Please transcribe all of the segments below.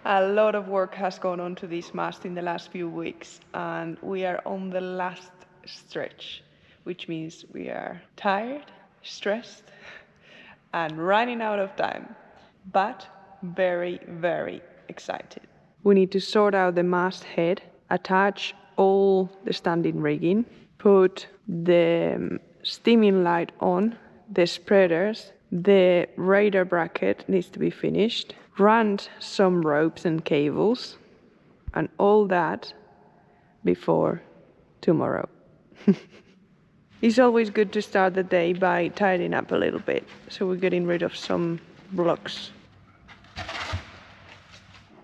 A lot of work has gone on to this mast in the last few weeks, and we are on the last stretch, which means we are tired, stressed, and running out of time, but very, very excited. We need to sort out the mast head, attach all the standing rigging, put the steaming light on, the spreaders, the radar bracket needs to be finished, run some ropes and cables, and all that before tomorrow. It's always good to start the day by tidying up a little bit, so we're getting rid of some blocks.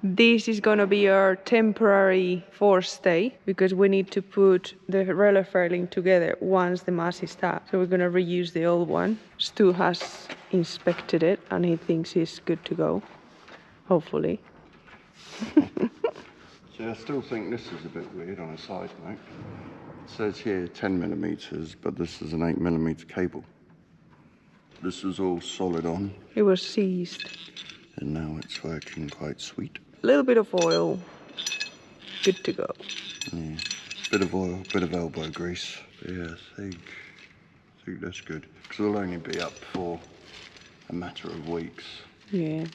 This is gonna be our temporary forestay because we need to put the relief railing together once the mast is up. So we're gonna reuse the old one. Stu has inspected it and he thinks it's good to go, hopefully. Yeah, I still think this is a bit weird on a side note. It says here 10mm, but this is an 8mm cable. This is all solid on. It was seized. And now it's working quite sweet. A little bit of oil, good to go. Yeah, bit of oil, bit of elbow grease. Yeah, I think that's good. Because it'll only be up for a matter of weeks. Yeah.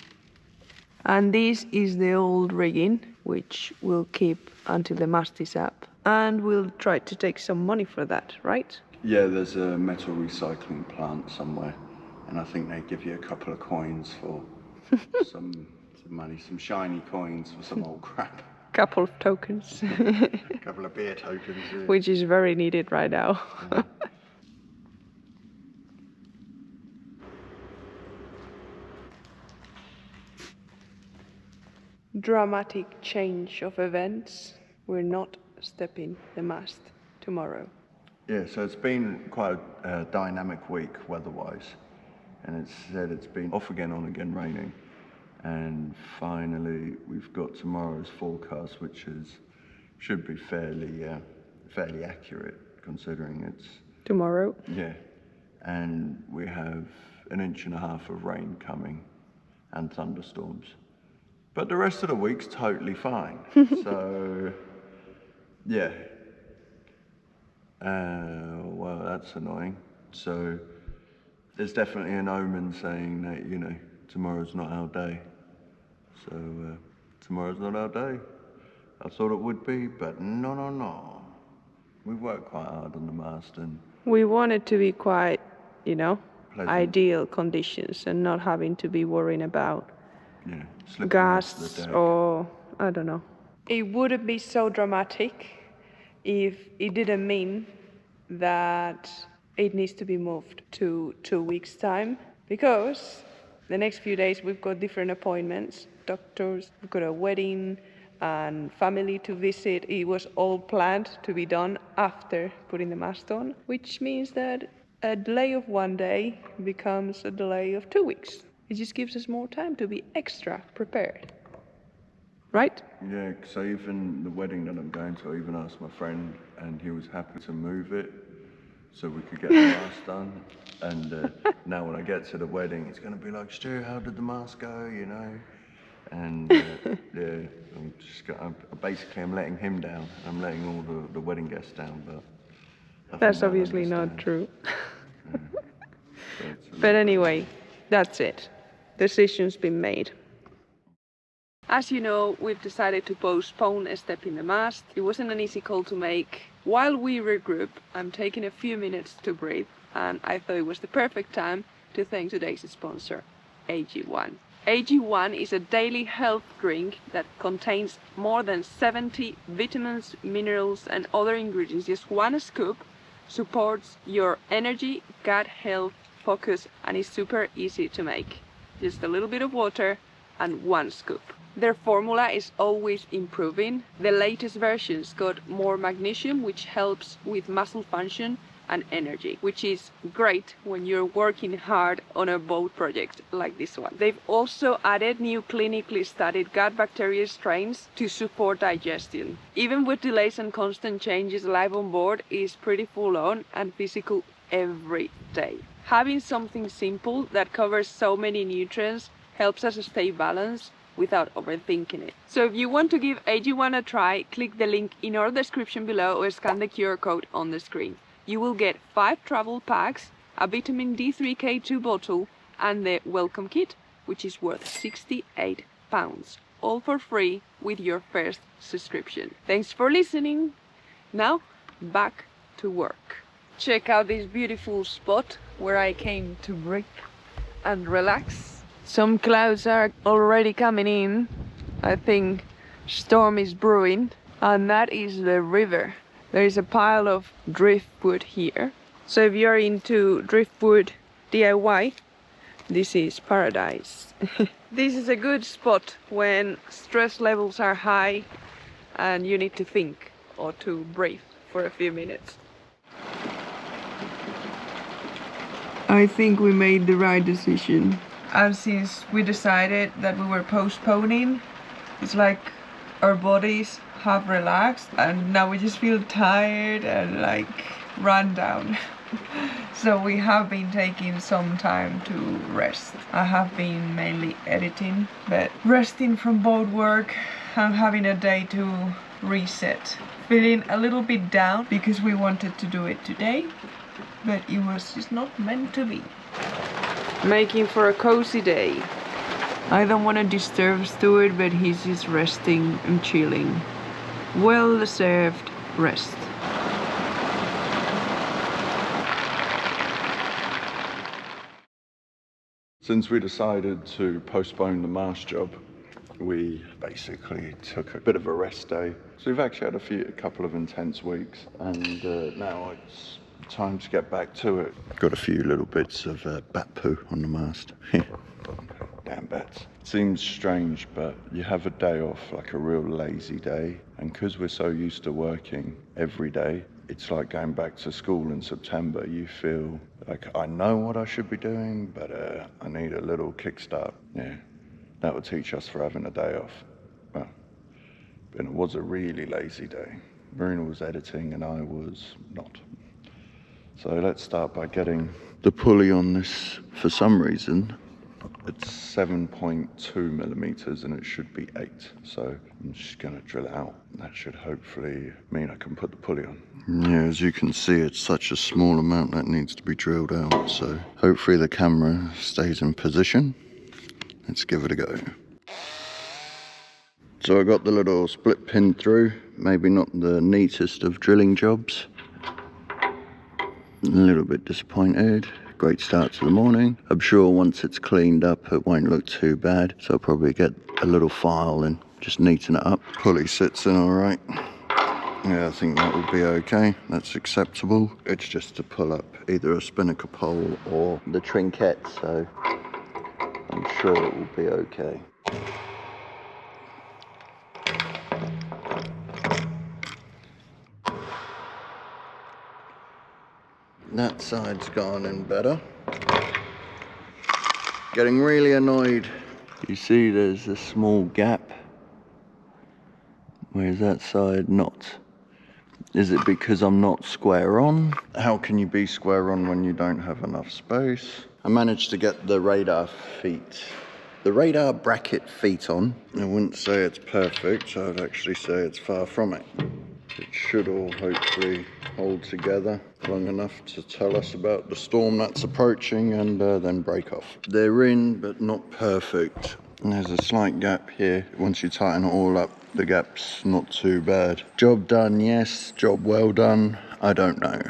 And this is the old rigging, which we'll keep until the mast is up. And we'll try to take some money for that, right? Yeah, there's a metal recycling plant somewhere. And I think they give you a couple of coins for some money, some shiny coins for some old crap. Couple of tokens. A couple of beer tokens. Yeah. Which is very needed right now. Yeah. Dramatic change of events. We're not stepping the mast tomorrow. Yeah, so it's been quite a dynamic week weather-wise. And it's said it's been off again, on again raining. And finally, we've got tomorrow's forecast, which should be fairly accurate, considering it's tomorrow. Yeah, and we have 1.5 inches of rain coming, and thunderstorms. But the rest of the week's totally fine. So, yeah. Well, that's annoying. So, there's definitely an omen saying that tomorrow's not our day. So, tomorrow's not our day. I thought it would be, but no. We've worked quite hard on the mast and... We want it to be quite, pleasant. Ideal conditions and not having to be worrying about slipping gusts or, I don't know. It wouldn't be so dramatic if it didn't mean that it needs to be moved to 2 weeks' time, because the next few days we've got different appointments, doctors, we've got a wedding and family to visit. It was all planned to be done after putting the mast on, which means that a delay of 1 day becomes a delay of 2 weeks. It just gives us more time to be extra prepared. Right? Yeah, so even the wedding that I'm going to, I even asked my friend and he was happy to move it so we could get the mast done. And now when I get to the wedding, it's going to be like, Stu, how did the mast go, And yeah, I'm letting him down. I'm letting all the wedding guests down, but... That's obviously not true. But anyway, that's it. Decision's been made. As you know, we've decided to postpone a step in the mast. It wasn't an easy call to make. While we regroup, I'm taking a few minutes to breathe, and I thought it was the perfect time to thank today's sponsor, AG1. AG1 is a daily health drink that contains more than 70 vitamins, minerals, and other ingredients. Just one scoop supports your energy, gut health, focus, and is super easy to make. Just a little bit of water and 1 scoop. Their formula is always improving. The latest versions got more magnesium, which helps with muscle function and energy, which is great when you're working hard on a boat project like this one. They've also added new clinically studied gut bacteria strains to support digestion. Even with delays and constant changes, life on board is pretty full on and physical every day. Having something simple that covers so many nutrients helps us stay balanced without overthinking it. So if you want to give AG1 a try, click the link in our description below or scan the QR code on the screen. You will get 5 travel packs, a vitamin D3K2 bottle, and the welcome kit, which is worth £68, all for free with your first subscription. Thanks for listening. Now, back to work. Check out this beautiful spot where I came to break and relax. Some clouds are already coming in. I think storm is brewing, and that is the river. There is a pile of driftwood here. So if you're into driftwood DIY, this is paradise. This is a good spot when stress levels are high and you need to think or to breathe for a few minutes. I think we made the right decision. And since we decided that we were postponing, it's like our bodies have relaxed and now we just feel tired and like run down. So we have been taking some time to rest. I have been mainly editing, but resting from boat work and having a day to reset. Feeling a little bit down because we wanted to do it today, but it was just not meant to be. Making for a cozy day. I don't want to disturb Stuart, but he's just resting and chilling. Well-deserved rest. Since we decided to postpone the Mast job, we basically took a bit of a rest day. So we've actually had a couple of intense weeks, and now it's time to get back to it. Got a few little bits of bat poo on the mast. Damn bats. Seems strange, but you have a day off, like a real lazy day, and because we're so used to working every day, it's like going back to school in September. You feel like, I know what I should be doing, but I need a little kickstart. Yeah, that would teach us for having a day off. Well, but it was a really lazy day. Marina was editing and I was not. So let's start by getting the pulley on this. For some reason, it's 7.2 millimeters and it should be 8. So I'm just gonna drill it out. That should hopefully mean I can put the pulley on. Yeah, as you can see, it's such a small amount that needs to be drilled out. So hopefully the camera stays in position. Let's give it a go. So I got the little split pin through. Maybe not the neatest of drilling jobs. A little bit disappointed. Great start to the morning. I'm sure once it's cleaned up it won't look too bad, so I'll probably get a little file and just neaten it up. Pulley sits in all right. Yeah, I think that will be okay. That's acceptable. It's just to pull up either a spinnaker pole or the trinket, so I'm sure it will be okay. That side's gone in better. Getting really annoyed. You see there's a small gap. Where's that side not? Is it because I'm not square on? How can you be square on when you don't have enough space? I managed to get the radar bracket feet on. I wouldn't say it's perfect, I would actually say it's far from it. It should all hopefully hold together long enough to tell us about the storm that's approaching and then break off. They're in, but not perfect. And there's a slight gap here. Once you tighten it all up, the gap's not too bad. Job done, yes. Job well done, I don't know.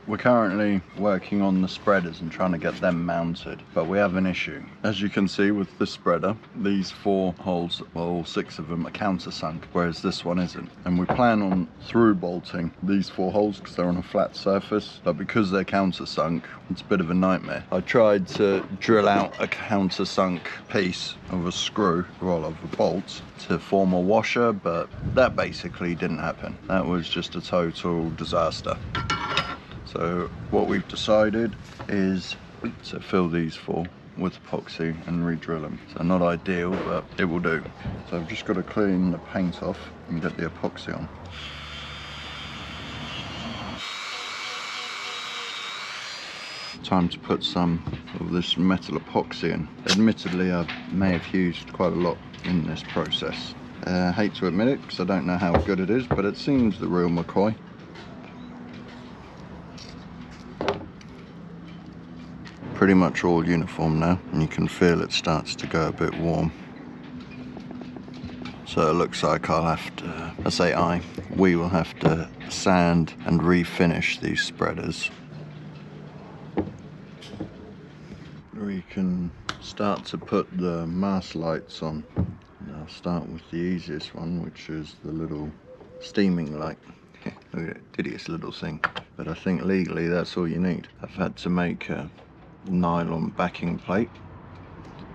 We're currently working on the spreaders and trying to get them mounted, but we have an issue. As you can see with the spreader, these 4 holes, well, all 6 of them are countersunk, whereas this one isn't. And we plan on through bolting these 4 holes because they're on a flat surface, but because they're countersunk, it's a bit of a nightmare. I tried to drill out a countersunk piece of a screw, well, of a bolt, to form a washer, but that basically didn't happen. That was just a total disaster. So what we've decided is to fill these 4 with epoxy and re-drill them. So not ideal, but it will do. So I've just got to clean the paint off and get the epoxy on. Time to put some of this metal epoxy in. Admittedly, I may have used quite a lot in this process. I hate to admit it because I don't know how good it is, but it seems the real McCoy. Pretty much all uniform now, and you can feel it starts to go a bit warm. So it looks like I'll have to, we will have to sand and refinish these spreaders. We can start to put the mast lights on. And I'll start with the easiest one, which is the little steaming light. Look at that hideous little thing. But I think legally that's all you need. I've had to make a nylon backing plate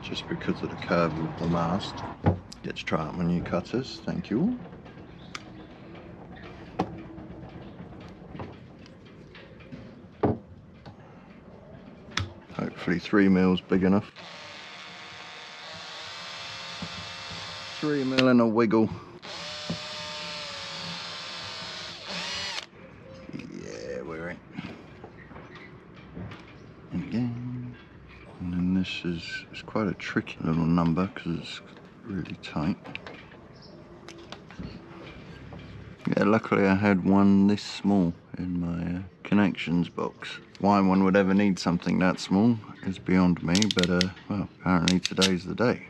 just because of the curve of the mast. Let's try out my new cutters, thank you. Hopefully 3 mils big enough. 3 mil and a wiggle. Yeah, we're in. And again. And then this is quite a tricky little number because it's really tight. Yeah, luckily I had one this small in my connections box. Why one would ever need something that small is beyond me, but well, apparently today's the day.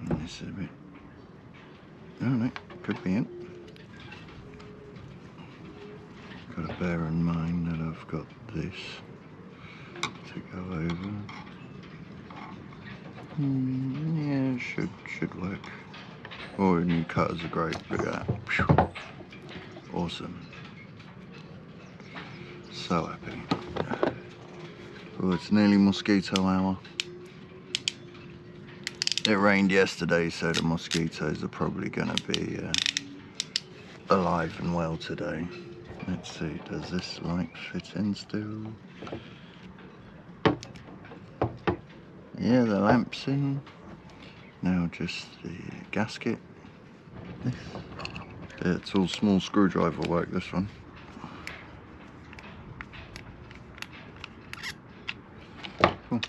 And this is a bit, oh no, could be it. Got to bear in mind that I've got this to go over. Yeah, should work. Oh, new cutters are great. Look at that. Awesome. So happy. Oh, it's nearly mosquito hour. It rained yesterday, so the mosquitoes are probably going to be alive and well today. Let's see, does this light fit in still? Yeah, the lamp's in. Now just the gasket. This. Yeah, it's all small screwdriver work, this one. Cool.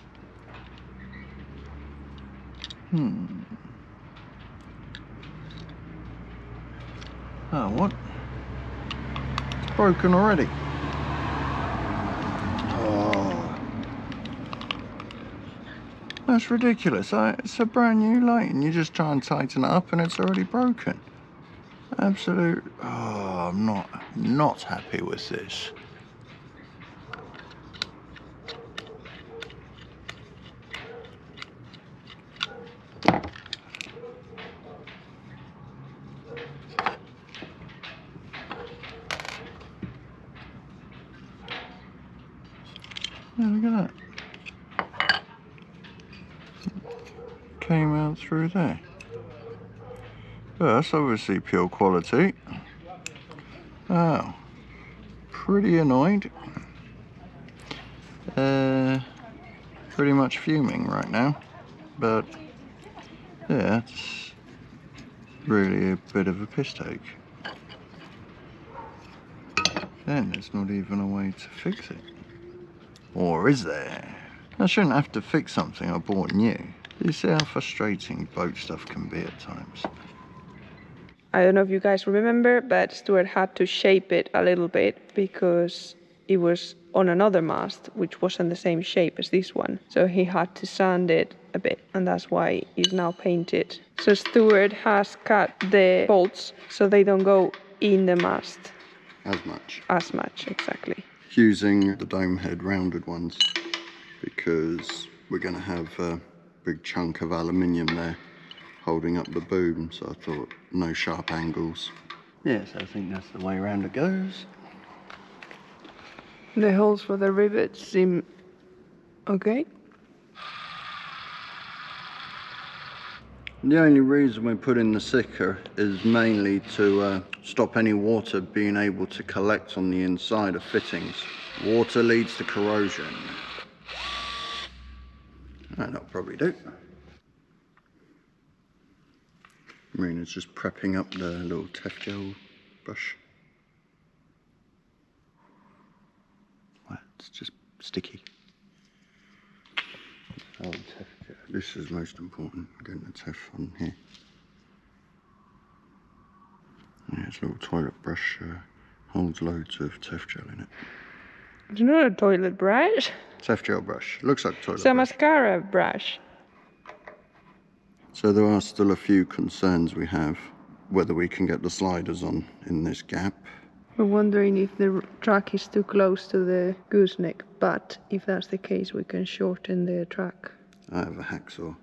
Oh, what? It's broken already. Oh. That's ridiculous. It's a brand new light and you just try and tighten it up and it's already broken. Absolute. Oh, I'm not happy with this. Yeah, look at that. Came out through there. Well, that's obviously pure quality. Oh, pretty annoyed. Pretty much fuming right now. But yeah, it's really a bit of a piss take. Then there's not even a way to fix it. Or is there? I shouldn't have to fix something I bought new. Do you see how frustrating boat stuff can be at times? I don't know if you guys remember, but Stuart had to shape it a little bit because it was on another mast, which wasn't the same shape as this one. So he had to sand it a bit, and that's why it's now painted. So Stuart has cut the bolts so they don't go in the mast. As much, exactly. Using the dome head rounded ones because we're going to have a big chunk of aluminium there holding up the boom, so I thought no sharp angles. Yes, I think that's the way around it goes. The holes for the rivets seem okay. The only reason we're putting the thicker is mainly to stop any water being able to collect on the inside of fittings. Water leads to corrosion. That'll probably do. Marina's just prepping up the little Tef gel brush. Wow, it's just sticky. Oh, Tef gel. This is most important, getting the Tef on here. Yeah, it's a little toilet brush, holds loads of Tef gel in it. It's not a toilet brush. Tef gel brush, looks like a toilet It's a brush. mascara brush. So there are still a few concerns we have, whether we can get the sliders on in this gap. We're wondering if the track is too close to the gooseneck, but if that's the case, we can shorten the track. I have a hacksaw.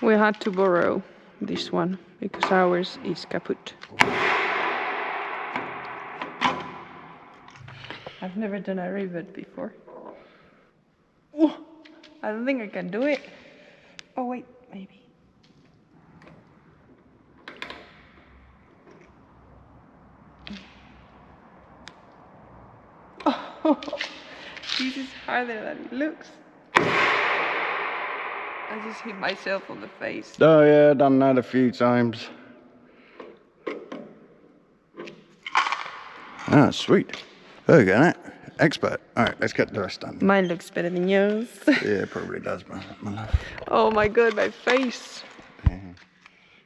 We had to borrow this one because ours is kaput. I've never done a rivet before. Oh, I don't think I can do it. Oh wait, maybe. Oh, this is harder than it looks. I just hit myself on the face. Oh yeah, done that a few times. Ah, sweet. There we go, expert. All right, let's get the rest done. Mine looks better than yours. Yeah, it probably does, my love. Oh my god, my face. Yeah.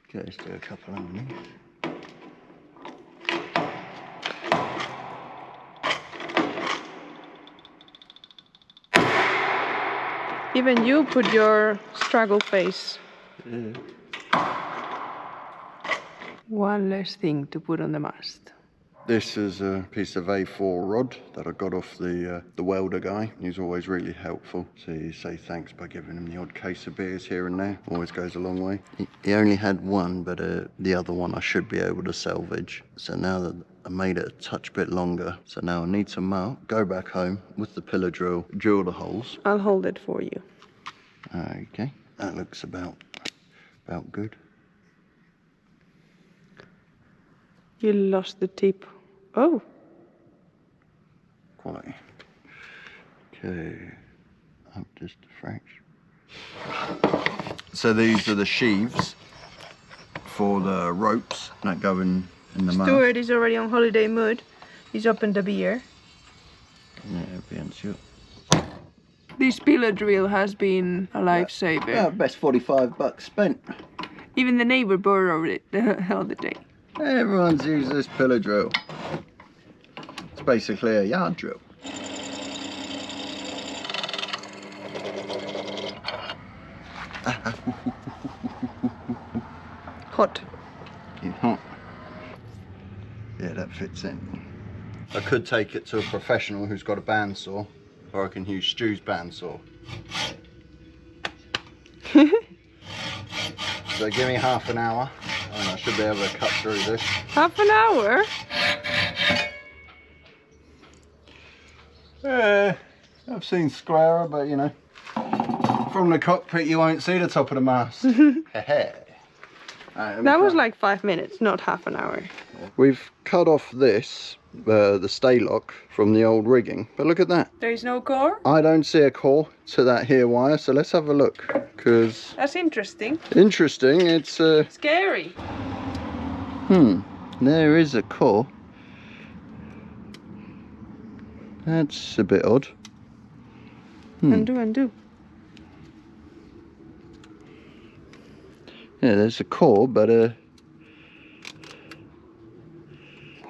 Okay, let's do a couple underneath. Even you put your struggle face. Yeah. One less thing to put on the mast. This is a piece of A4 rod that I got off the welder guy. He's always really helpful. So you say thanks by giving him the odd case of beers here and there. Always goes a long way. He only had one, but the other one I should be able to salvage. So now that I made it a touch bit longer, so now I need some mark, go back home with the pillar drill, drill the holes. I'll hold it for you. Okay, that looks about good. You lost the tip. Oh. Quality. Okay, up just a fraction. So these are the sheaves for the ropes that go in the mast. Stuart is already on holiday mood. He's opened a beer. Yeah, bien sûr. This pillar drill has been a lifesaver. Yeah, best $45 spent. Even the neighbor borrowed it the other day. Everyone's used this pillar drill. It's basically a yard drill. Hot. It's hot. Yeah, that fits in. I could take it to a professional who's got a bandsaw, or I can use Stu's bandsaw. So give me half an hour and I should be able to cut through this. Half an hour? Yeah, I've seen squarer, but you know, from the cockpit you won't see the top of the mast. That was like 5 minutes, not half an hour. We've cut off this, the stay lock from the old rigging, but look at that. There is no core? I don't see a core to that here wire, so let's have a look, because... That's interesting. Interesting, it's... Scary. There is a core. That's a bit odd. Undo. Yeah, there's a core, but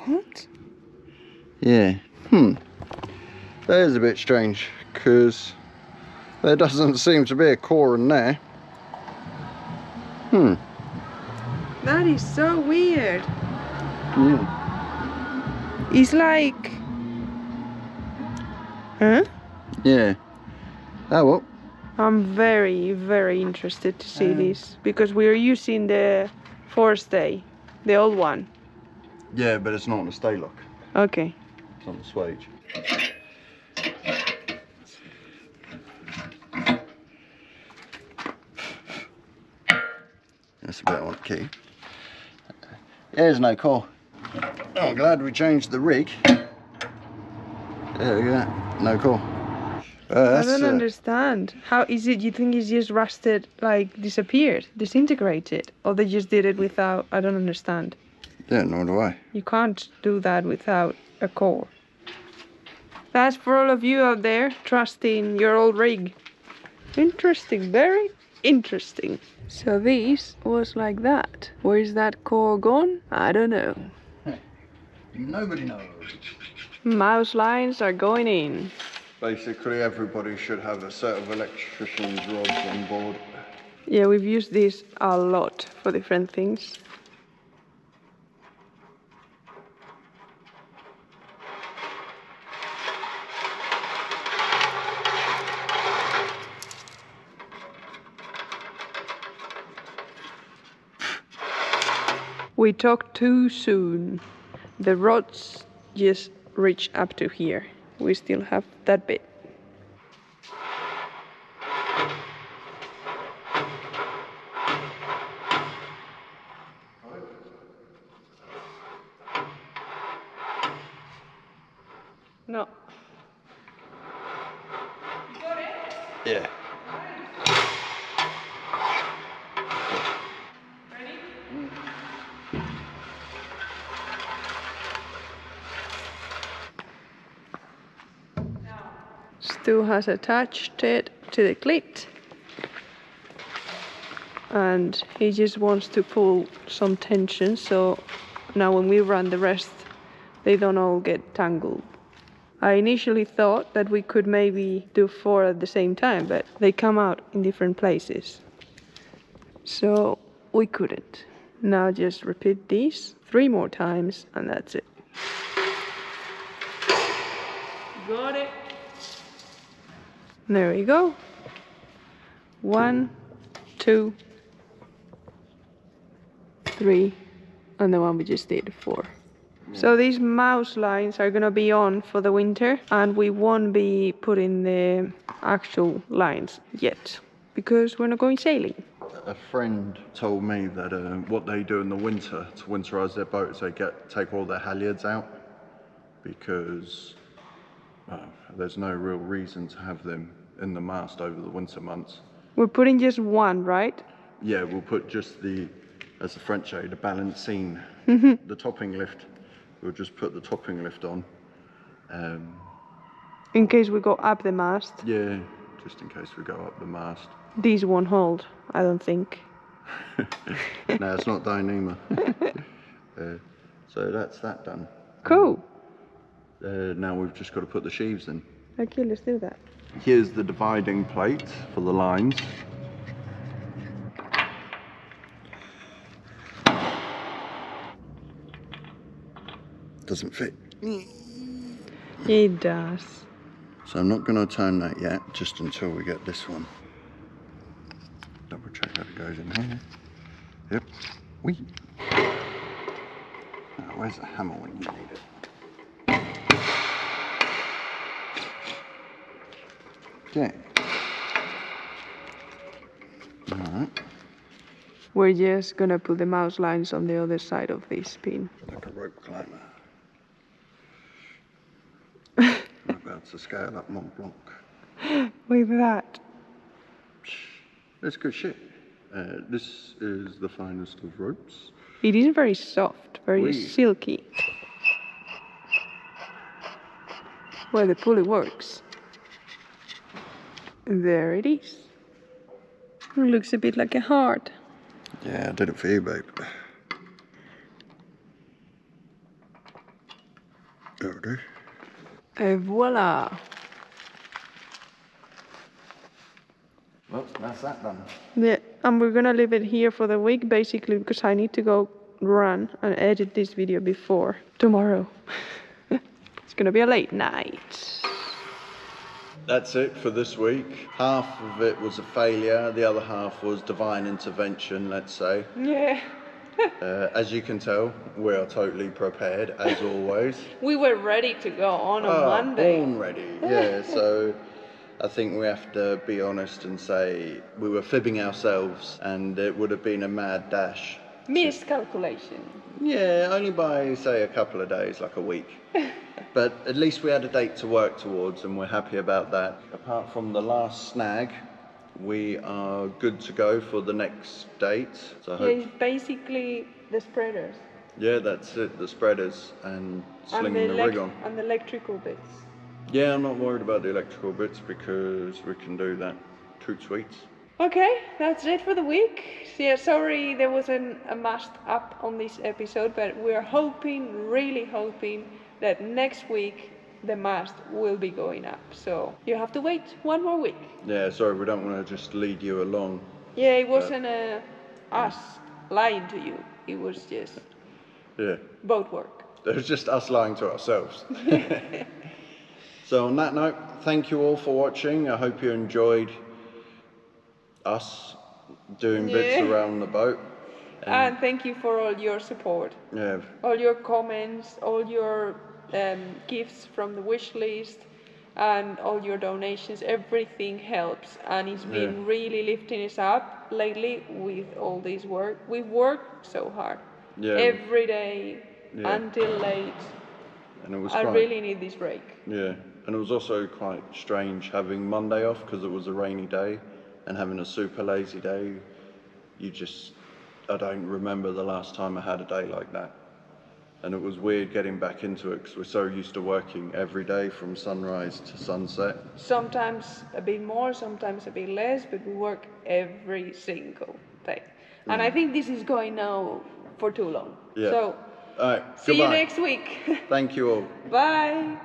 What? yeah. That is a bit strange, because there doesn't seem to be a core in there. That is so weird. Yeah. It's like... Huh? Yeah. Oh well. I'm very, very interested to see this, because we are using the forestay, the old one. Yeah, but it's not on the stay lock. Okay. It's on the swage. That's a bit on key. There's no core. Oh, I'm glad we changed the rig. Yeah, look at that. No core. I don't understand. How is it? You think it's just rusted, like disappeared, disintegrated, or they just did it without? I don't understand. Yeah, nor do I. You can't do that without a core. That's for all of you out there trusting your old rig. Interesting, very interesting. So this was like that. Where is that core gone? I don't know. Nobody knows. Mouse lines are going in. Basically, everybody should have a set of electrician's rods on board. Yeah, we've used this a lot for different things. We talked too soon. The rods just reach up to here. We still have that bit. No. You got it? Yeah. Ready? Stu has attached it to the clit. And he just wants to pull some tension, so now when we run the rest, they don't all get tangled. I initially thought that we could maybe do 4 at the same time, but they come out in different places. So we couldn't. Now just repeat these 3 more times and that's it. Got it. There we go. 1, 2, 3, and the one we just did 4. So these mouse lines are gonna be on for the winter, and we won't be putting the actual lines yet because we're not going sailing. A friend told me that what they do in the winter to winterize their boats, they take all their halyards out because there's no real reason to have them in the mast over the winter months. We're putting just one, right? Yeah, we'll put just the, as the French say, the balancine, the topping lift. We'll just put the topping lift on. In case we go up the mast. Yeah, just in case we go up the mast. These won't hold, I don't think. No, it's not Dyneema. So that's that done. Cool. Now we've just got to put the sheaves in. Okay, let's do that. Here's the dividing plate for the lines. Doesn't fit. It does. So I'm not going to turn that yet, just until we get this one. Double check that it goes in here. Yep. Whee. Now, where's the hammer when you need it? Okay. Alright. We're just gonna put the mouse lines on the other side of this pin. Like a rope climber. I'm about to scale up Mont Blanc. With that. That's good shit. This is the finest of ropes. It is very soft, very silky. Where the pulley works. There it is. It looks a bit like a heart. Yeah, I did it for you, babe. There we go. Et voila. Well, that's that done. Yeah, and we're gonna leave it here for the week, basically, because I need to go run and edit this video before tomorrow. It's gonna be a late night. That's it for this week. Half of it was a failure, the other half was divine intervention, let's say. Yeah. As you can tell, we are totally prepared, as always. We were ready to go on Monday. Born ready, yeah. So I think we have to be honest and say we were fibbing ourselves, and it would have been a mad dash miscalculation. Yeah, only by, say, a couple of days, like a week. But at least we had a date to work towards, and we're happy about that. Apart from the last snag, we are good to go for the next date. So I Yeah, hope. it's basically the spreaders. Yeah, that's it. The spreaders and slinging the rig on. And the electrical bits. Yeah, I'm not worried about the electrical bits because we can do that. Toot sweets. Okay, that's it for the week. Yeah, sorry there wasn't a mast up on this episode, but we're hoping, really hoping, that next week the mast will be going up. So you have to wait one more week. Yeah, sorry, we don't want to just lead you along. Yeah, it wasn't us lying to you. It was just boat work. It was just us lying to ourselves. So on that note, thank you all for watching. I hope you enjoyed us doing bits around the boat. And thank you for all your support. Yeah. All your comments, all your gifts from the wish list, and all your donations. Everything helps, and it's been really lifting us up lately with all this work. We've worked so hard every day until late. And it was I really need this break. Yeah, and it was also quite strange having Monday off because it was a rainy day, and having a super lazy day. I don't remember the last time I had a day like that. And it was weird getting back into it because we're so used to working every day from sunrise to sunset. Sometimes a bit more, sometimes a bit less, but we work every single day. And I think this is going now for too long. Yeah. So, all right, see you next week. Thank you all. Bye.